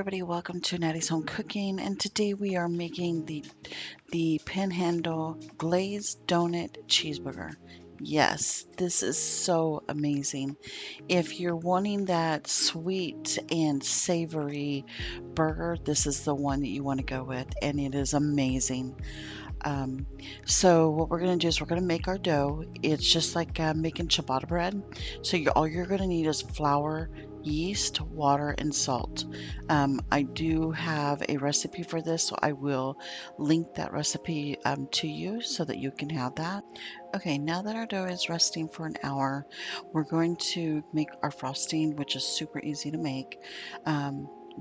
everybody, welcome to Nattey's Home Cooking, and today we are making the Panhandle Glazed Donut Cheeseburger. Yes, this is so amazing. If you're wanting that sweet and savory burger, this is the one that you want to go with, and it is amazing. Um, so what we're going to do is we're going to make our dough. It's just like making ciabatta bread. So all you're going to need is flour, yeast, water, and salt. I do have a recipe for this, so I will link that recipe to you so that you can have that. Okay, now that our dough is resting for an hour, we're going to make our frosting, which is super easy to make.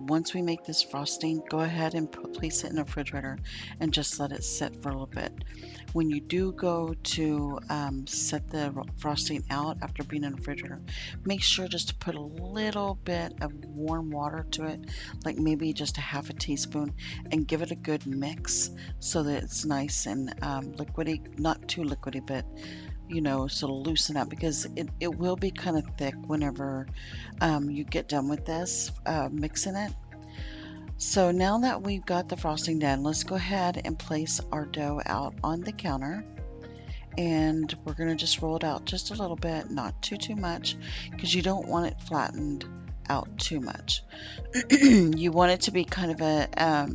Once we make this frosting, go ahead and place it in the refrigerator and just let it sit for a little bit. When you do go to set the frosting out after being in the refrigerator, make sure just to put a little bit of warm water to it, like maybe just a half a teaspoon, and give it a good mix so that it's nice and liquidy, not too liquidy, but so to loosen up, because it will be kind of thick whenever you get done with this mixing it. So now that we've got the frosting done, let's go ahead and place our dough out on the counter. And we're going to just roll it out just a little bit, not too much, because you don't want it flattened out too much. You want it to be kind of a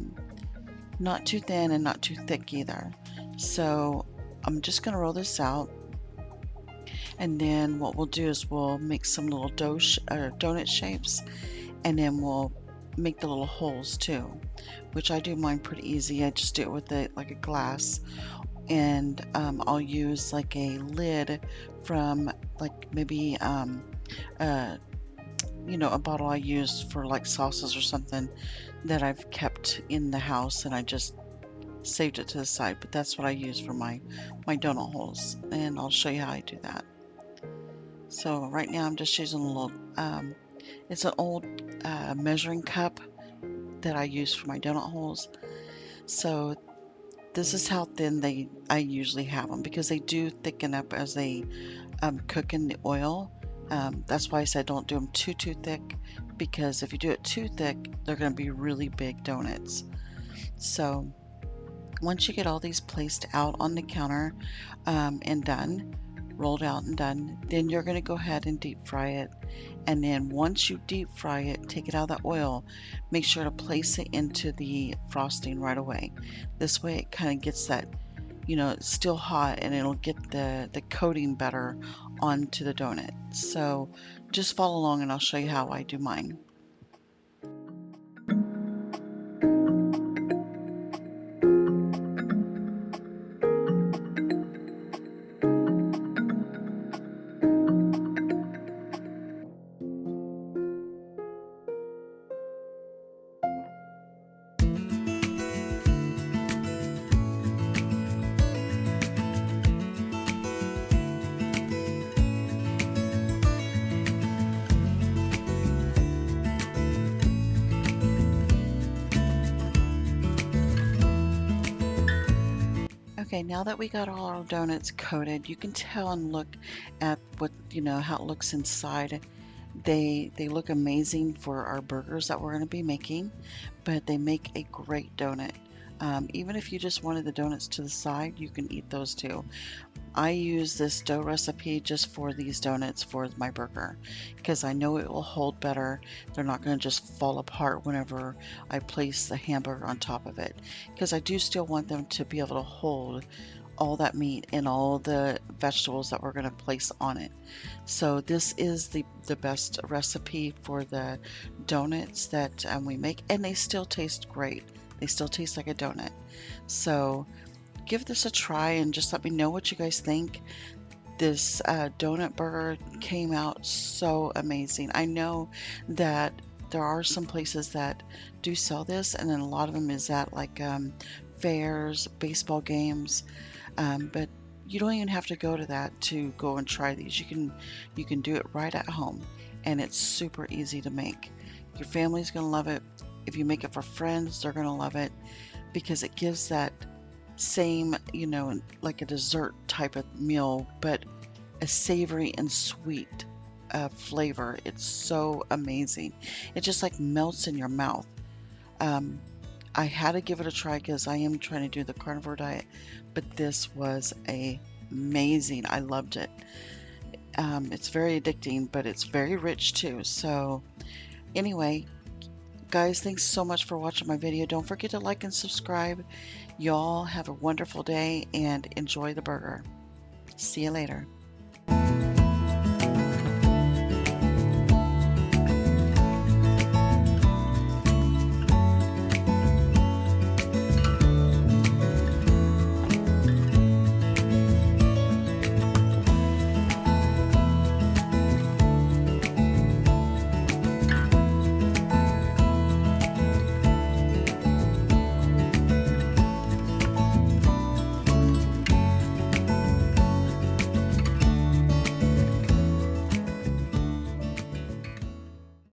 not too thin and not too thick either. So I'm just going to roll this out. And then what we'll do is we'll make some little donut shapes, and then we'll make the little holes too, which I do mine pretty easy. I just do it with like a glass, and I'll use like a lid from like maybe a bottle I use for like sauces or something that I've kept in the house, and I just saved it to the side. But that's what I use for my donut holes, and I'll show you how I do that. So right now I'm just using a little it's an old measuring cup that I use for my donut holes. So this is how thin I usually have them, because they do thicken up as they cook in the oil. That's why I said don't do them too thick, because if you do it too thick, they're going to be really big donuts. So once you get all these placed out on the counter and done, rolled out and done, then you're going to go ahead and deep fry it. And then once you deep fry it, take it out of the oil, make sure to place it into the frosting right away. This way it kind of gets that, it's still hot, and it'll get the coating better onto the donut. So just follow along and I'll show you how I do mine. Okay, now that we got all our donuts coated, you can tell and look at what, how it looks inside. They look amazing for our burgers that we're going to be making, but they make a great donut. Even if you just wanted the donuts to the side, you can eat those too. I use this dough recipe just for these donuts for my burger, because I know it will hold better. They're not going to just fall apart whenever I place the hamburger on top of it, because I do still want them to be able to hold all that meat and all the vegetables that we're going to place on it. So this is the best recipe for the donuts that we make, and they still taste great. They still taste like a donut. So give this a try and just let me know what you guys think. This donut burger came out so amazing. I know that there are some places that do sell this, and then a lot of them is at like fairs, baseball games, but you don't even have to go to that to go and try these. You can do it right at home, and it's super easy to make. Your family's gonna love it. If you make it for friends, they're gonna love it, because it gives that same, like a dessert type of meal, but a savory and sweet flavor. It's so amazing. It just like melts in your mouth. Um, I had to give it a try because I am trying to do the carnivore diet, but this was amazing. I loved it. It's very addicting, but it's very rich too. So anyway, guys, thanks so much for watching my video. Don't forget to like and subscribe. Y'all have a wonderful day and enjoy the burger. See you later.